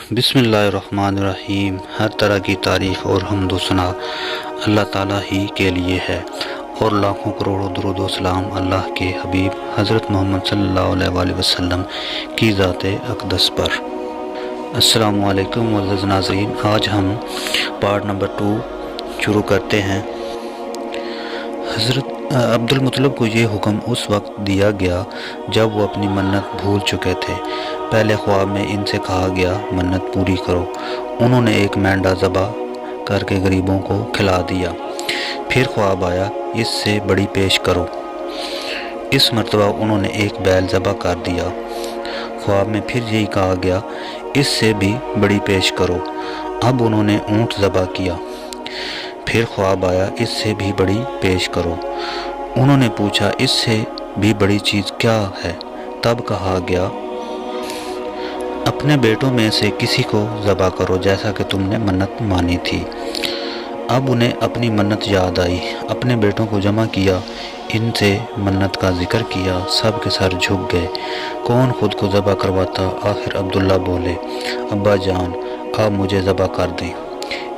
बिस्मिल्लाहिर्रहमानिर्रहीम। हर तरह की तारीफ़ और हम्द व सना अल्लाह ताला ही के लिए है और लाखों करोड़ों दुरूद व सलाम अल्लाह के हबीब हज़रत मोहम्मद सल्लल्लाहु अलैहि वसल्लम की ज़ात अक़दस पर। अस्सलामु अलैकुम मुअज़्ज़ज़ नाज़रीन, आज हम पार्ट नंबर 2 शुरू करते हैं। हज़रत अब्दुल मुत्तलिब को ये हुक्म उस वक्त दिया गया जब वो अपनी मन्नत भूल चुके थे। पहले ख्वाब में इनसे कहा गया मन्नत पूरी करो। उन्होंने एक मेंढा ज़बह करके गरीबों को खिला दिया। फिर ख्वाब आया इससे बड़ी पेश करो। इस मरतबा उन्होंने एक बैल ज़बह कर दिया। ख्वाब में फिर यही कहा गया इससे भी बड़ी पेश करो। अब उन्होंने ऊँट ज़बह किया। फिर ख्वाब आया इससे भी बड़ी पेश करो। उन्होंने पूछा इससे भी बड़ी चीज़ क्या है? तब कहा गया अपने बेटों में से किसी को ज़बह करो जैसा कि तुमने मन्नत मानी थी। अब उन्हें अपनी मन्नत याद आई। अपने बेटों को जमा किया, इनसे मन्नत का जिक्र किया। सब के सर झुक गए। कौन खुद को ज़बह करवाता? आखिर अब्दुल्ला बोले, अब्बा जान आप मुझे ज़बह कर दें।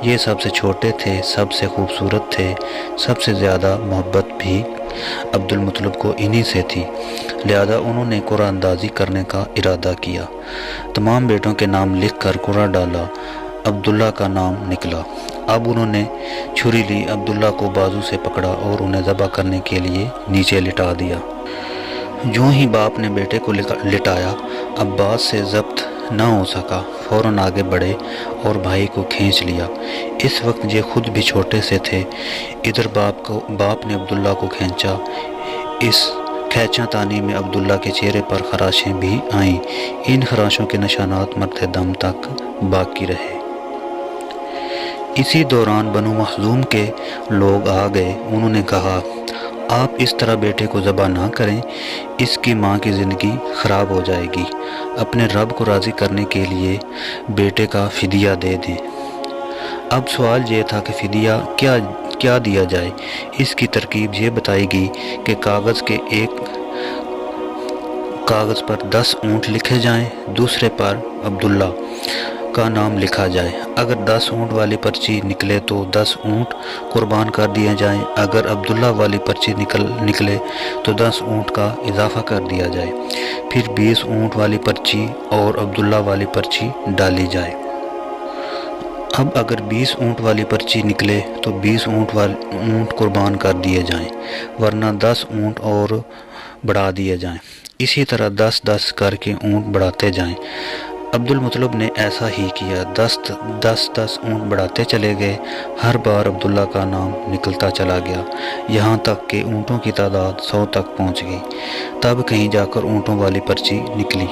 ये सबसे छोटे थे, सबसे खूबसूरत थे, सबसे ज़्यादा मोहब्बत भी अब्दुल मुत्तलिब को इन्हीं से थी। लिहाजा उन्होंने कुरानदाजी करने का इरादा किया। तमाम बेटों के नाम लिख कर कुरा डाला। अब्दुल्ला का नाम निकला। अब उन्होंने छुरी ली, अब्दुल्ला को बाजू से पकड़ा और उन्हें ज़बह करने के लिए नीचे लिटा दिया। यूँ ही बाप ने बेटे को लिटाया, अब्बास से ज़ब्त न हो सका। फ़ौरन आगे बढ़े और भाई को खींच लिया। इस वक्त ये खुद भी छोटे से थे। इधर बाप ने अब्दुल्ला को खींचा। इस खींचातानी में अब्दुल्ला के चेहरे पर खराशें भी आईं। इन खराशों के निशानात मरते दम तक बाकी रहे। इसी दौरान बनु मखज़ूम के लोग आ गए। उन्होंने कहा आप इस तरह बेटे को ज़बह ना करें, इसकी माँ की ज़िंदगी ख़राब हो जाएगी। अपने रब को राज़ी करने के लिए बेटे का फ़िदिया दे दें। अब सवाल ये था कि फ़िदिया क्या दिया जाए। इसकी तरकीब ये बताई गई कि कागज़ पर 10 ऊँट लिखे जाएं, दूसरे पर अब्दुल्ला का नाम लिखा जाए। अगर 10 ऊँट वाली पर्ची निकले तो 10 ऊँट कुर्बान कर दिए जाएं। अगर अब्दुल्ला वाली पर्ची निकले तो 10 ऊँट का इजाफ़ा कर दिया जाए। फिर 20 ऊँट वाली पर्ची और अब्दुल्ला वाली पर्ची डाली जाए। अब अगर 20 ऊँट वाली पर्ची निकले तो 20 ऊँट कुर्बान कर दिए जाएं, वरना 10 ऊँट और बढ़ा दिए जाएं। इसी तरह 10-10 करके ऊँट बढ़ाते जाएं। अब्दुल मुत्तलिब ने ऐसा ही किया। 10 ऊँट बढ़ाते चले गए। हर बार अब्दुल्ला का नाम निकलता चला गया, यहाँ तक कि ऊँटों की तादाद 100 तक पहुँच गई। तब कहीं जाकर ऊँटों वाली पर्ची निकली।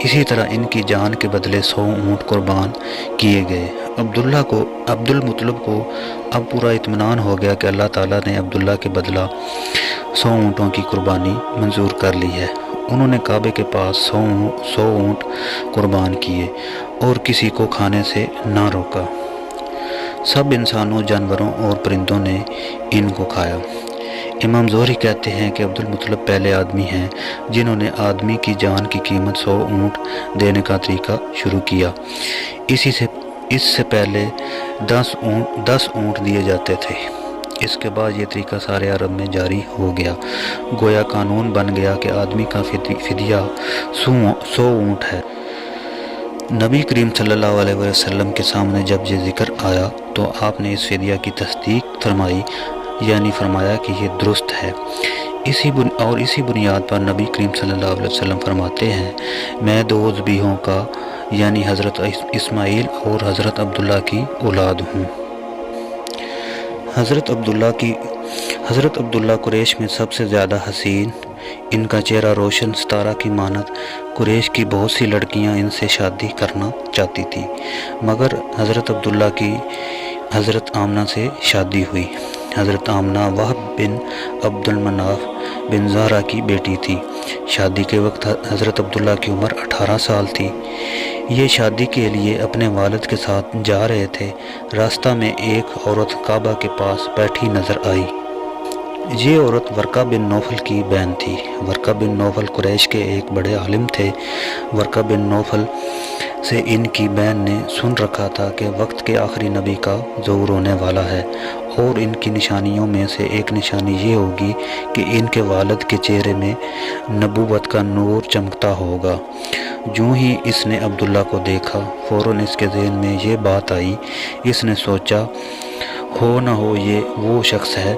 इसी तरह इनकी जान के बदले 100 ऊँट कुर्बान किए गए। अब्दुल मुत्तलिब को अब पूरा इत्मीनान हो गया कि अल्लाह ताला ने अब्दुल्ला के बदला 100 ऊँटों की कुर्बानी मंजूर कर ली है। उन्होंने काबे के पास 100 ऊँट कुर्बान किए और किसी को खाने से ना रोका। सब इंसानों, जानवरों और परिंदों ने इनको खाया। इमाम ज़ोहरी कहते हैं कि अब्दुल मुत्तलिब पहले आदमी हैं जिन्होंने आदमी की जान की कीमत 100 ऊँट देने का तरीका शुरू किया। इससे पहले 10 ऊँट दिए जाते थे। इसके बाद ये तरीका सारे अरब में जारी हो गया। गोया कानून बन गया कि आदमी का फ़िदिया 100 ऊँट है। नबी करीम सल्लल्लाहु अलैहि वसल्लम के सामने जब ये ज़िक्र आया तो आपने इस फ़िदिया की तस्दीक फरमाई, यानी फरमाया कि ये दुरुस्त है। इसी बुनियाद पर नबी करीम सल्लल्लाहु अलैहि वसल्लम फरमाते हैं, मैं 2 ज़बीहों का यानी हज़रत इस्माइल और हज़रत अब्दुल्ला की औलाद हूँ। हज़रत अब्दुल्ला कुरैश में सबसे ज़्यादा हसीन, इनका चेहरा रोशन सितारा की मानद। कुरैश की बहुत सी लड़कियां इनसे शादी करना चाहती थी, मगर हज़रत अब्दुल्ला की हज़रत आमना से शादी हुई। हज़रत आमना वहब बिन अब्दुल मनाफ बिन ज़हरा की बेटी थी। शादी के वक्त हज़रत अब्दुल्ला की उम्र 18 साल थी। ये शादी के लिए अपने वालिद के साथ जा रहे थे। रास्ता में एक औरत काबा के पास बैठी नज़र आई। ये औरत वर्का बिन नौफल की बहन थी। वर्का बिन नौफल कुरैश के एक बड़े आलिम थे। वर्का बिन नौफल से इनकी बहन ने सुन रखा था कि वक्त के आखिरी नबी का ज़हूर होने वाला है, और इनकी निशानियों में से एक निशानी ये होगी कि इनके वालिद के चेहरे में नबूवत का नूर चमकता होगा। यूँ ही इसने अब्दुल्ला को देखा, फ़ौरन इसके ज़हन में ये बात आई। इसने सोचा हो न हो ये वो शख्स है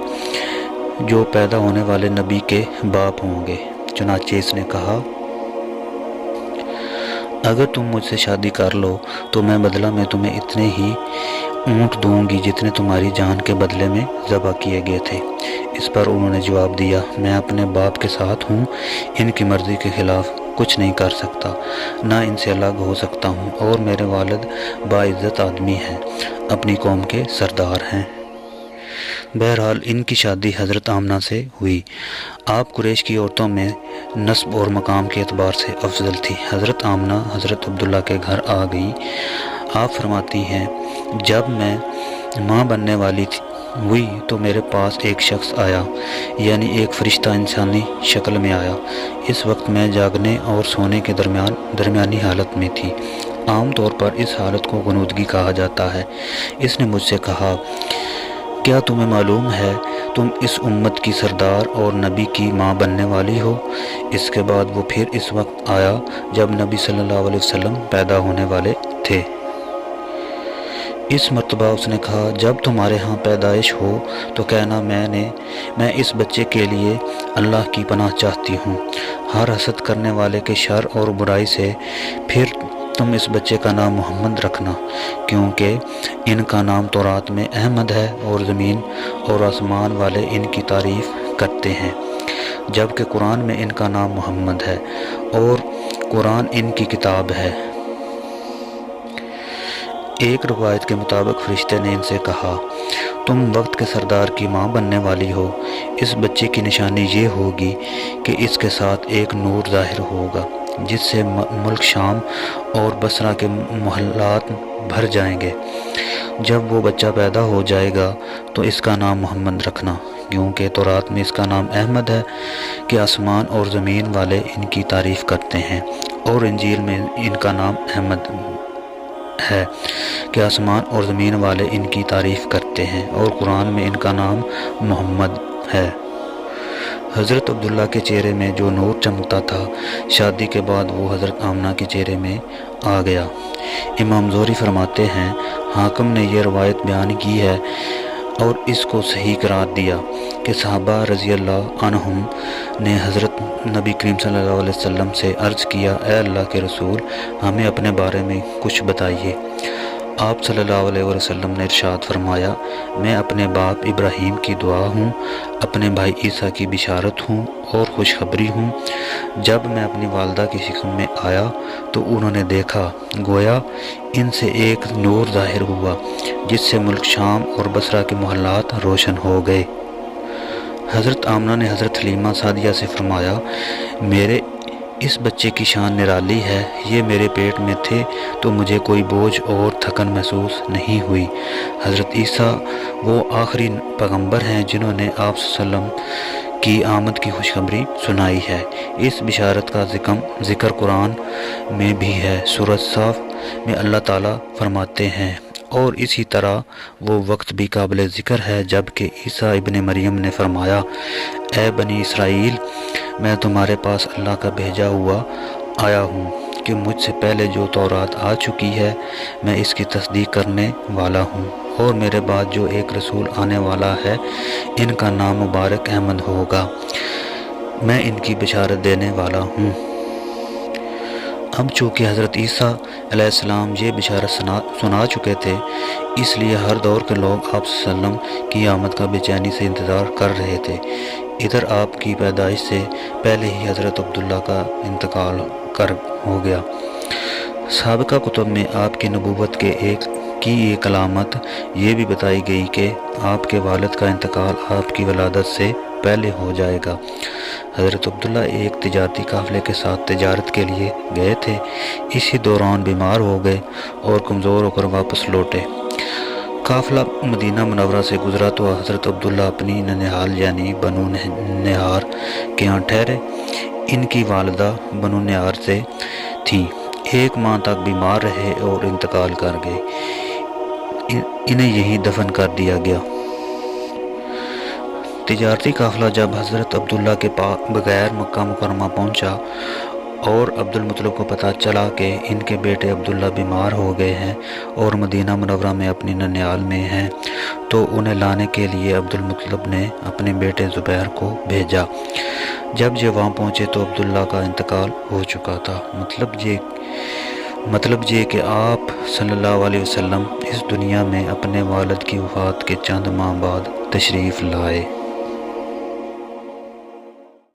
जो पैदा होने वाले नबी के बाप होंगे। चुनाचे इसने कहा, अगर तुम मुझसे शादी कर लो तो मैं बदला में तुम्हें इतने ही ऊँट दूंगी जितने तुम्हारी जान के बदले में ज़बह किए गए थे। इस पर उन्होंने जवाब दिया, मैं अपने बाप के साथ हूँ, इनकी मर्ज़ी के ख़िलाफ़ कुछ नहीं कर सकता, ना इनसे अलग हो सकता हूँ, और मेरे वालिद बाइज़्ज़त आदमी हैं, अपनी कौम के सरदार हैं। बहरहाल इनकी शादी हज़रत आमना से हुई। आप कुरैश की औरतों में नस्ब और मकाम के एतबार से अफजल थी। हज़रत आमना हज़रत अब्दुल्ला के घर आ गई। आप फरमाती हैं, जब मैं माँ बनने वाली हुई तो मेरे पास एक शख्स आया, यानी एक फ़रिश्ता इंसानी शक्ल में आया। इस वक्त मैं जागने और सोने के दरमियानी हालत में थी। आम तौर पर इस हालत को गुनूदगी कहा जाता है। इसने मुझसे कहा, क्या तुम्हें मालूम है तुम इस उम्मत की सरदार और नबी की माँ बनने वाली हो? इसके बाद वो फिर इस वक्त आया जब नबी सल्लल्लाहु अलैहि वसल्लम पैदा होने वाले थे। इस मर्तबा उसने कहा, जब तुम्हारे यहाँ पैदाइश हो तो कहना मैं इस बच्चे के लिए अल्लाह की पनाह चाहती हूँ, हर हसद करने वाले के शर और बुराई से। फिर तुम इस बच्चे का नाम मोहम्मद रखना, क्योंकि इनका नाम तौरात में अहमद है और ज़मीन और आसमान वाले इनकी तारीफ़ करते हैं, जबकि कुरान में इनका नाम मोहम्मद है और कुरान इनकी किताब है। एक रवायत के मुताबिक फरिश्ते ने इनसे कहा, तुम वक्त के सरदार की माँ बनने वाली हो। इस बच्चे की निशानी ये होगी कि इसके साथ एक नूर ज़ाहिर होगा जिससे मुल्क शाम और बसरा के मोहल्लात भर जाएंगे। जब वो बच्चा पैदा हो जाएगा तो इसका नाम मोहम्मद रखना, क्योंकि तौरात में इसका नाम अहमद है कि आसमान और ज़मीन वाले इनकी तारीफ़ करते हैं, और इंजील में इनका नाम अहमद है कि आसमान और ज़मीन वाले इनकी तारीफ़ करते हैं, और कुरान में इनका नाम मोहम्मद है। हज़रत अब्दुल्ला के चेहरे में जो नूर चमकता था, शादी के बाद वो हज़रत आमना के चेहरे में आ गया। इमाम ज़ोहरी फरमाते हैं, हाकिम ने यह रवायत बयान की है और इसको सही करार दिया कि सहाबा रज़ी अल्लाह अन्हुम ने हज़रत नबी करीम सल्लल्लाहु अलैहि वसल्लम से अर्ज़ किया, ए अल्लाह के रसूल, हमें अपने बारे में कुछ बताइए। आप सल्लल्लाहु अलैहि वसल्लम ने इरशाद फरमाया, मैं अपने बाप इब्राहीम की दुआ हूँ, अपने भाई ईसा की बिशारत हूँ और खुशखबरी हूँ। जब मैं अपनी वालदा की शिकम में आया तो उन्होंने देखा, गोया इनसे एक नूर ज़ाहिर हुआ जिससे मुल्क शाम और बसरा के मोहल्लात रोशन हो गए। हज़रत आमना ने हज़रत हलीमा सादिया से फरमाया, मेरे इस बच्चे की शान निराली है। ये मेरे पेट में थे तो मुझे कोई बोझ और थकन महसूस नहीं हुई। हज़रत ईसा वो आखिरी पैगंबर हैं जिन्होंने आप सल्लम की आमद की खुशखबरी सुनाई है। इस बिशारत का ज़िक्र कुरान में भी है। सूरत साफ में अल्लाह ताला फरमाते हैं, और इसी तरह वो वक्त भी काबिल ज़िक्र है जबकि ईसा इब्ने मरियम ने फरमाया, ए बनी इसराइल, मैं तुम्हारे पास अल्लाह का भेजा हुआ आया हूँ कि मुझसे पहले जो तौरात आ चुकी है मैं इसकी तस्दीक करने वाला हूँ, और मेरे बाद जो एक रसूल आने वाला है इनका नाम मुबारक अहमद होगा, मैं इनकी बिशारत देने वाला हूँ। अब चूँकि हज़रत ईसा अलैहिस्सलाम ये बिशारत सुना चुके थे, इसलिए हर दौर के लोग आप सल्लम की आमद का बेचैनी से इंतज़ार कर रहे थे। इधर आपकी पैदाइश से पहले ही हज़रत अब्दुल्ला का इंतकाल हो गया। साबिका कुतुब में आपकी नबूवत के एक अलामत ये भी बताई गई कि आपके वालिद का इंतकाल आपकी वलादत से पहले हो जाएगा। हज़रत अब्दुल्ला एक तिजारती काफ़िले के साथ तिजारत के लिए गए थे। इसी दौरान बीमार हो गए और कमज़ोर होकर वापस लौटे। काफ़िला मदीना मुनव्वरा से गुज़रा तो हज़रत अब्दुल्ला अपनी ननिहाल यानी बनु निहार के यहाँ ठहरे। इनकी वालिदा बनु निहार से थी। ایک ماہ تک بیمار رہے اور انتقال کر گئے۔ انہیں یہیں دفن کر دیا گیا۔ تجارتی قافلہ جب حضرت عبداللہ کے بغیر مکہ مکرمہ پہنچا اور عبد المطلب کو پتہ چلا کہ ان کے بیٹے عبداللہ بیمار ہو گئے ہیں اور مدینہ منورہ میں اپنی ننیال میں ہیں، تو انہیں لانے کے لیے عبد المطلب نے اپنے بیٹے زبیر کو بھیجا۔ جب یہ وہاں پہنچے تو عبداللہ کا انتقال ہو چکا تھا۔ مطلب یہ کہ آپ صلی اللہ علیہ وسلم اس دنیا میں اپنے والد کی وفات کے چند ماہ بعد تشریف لائے۔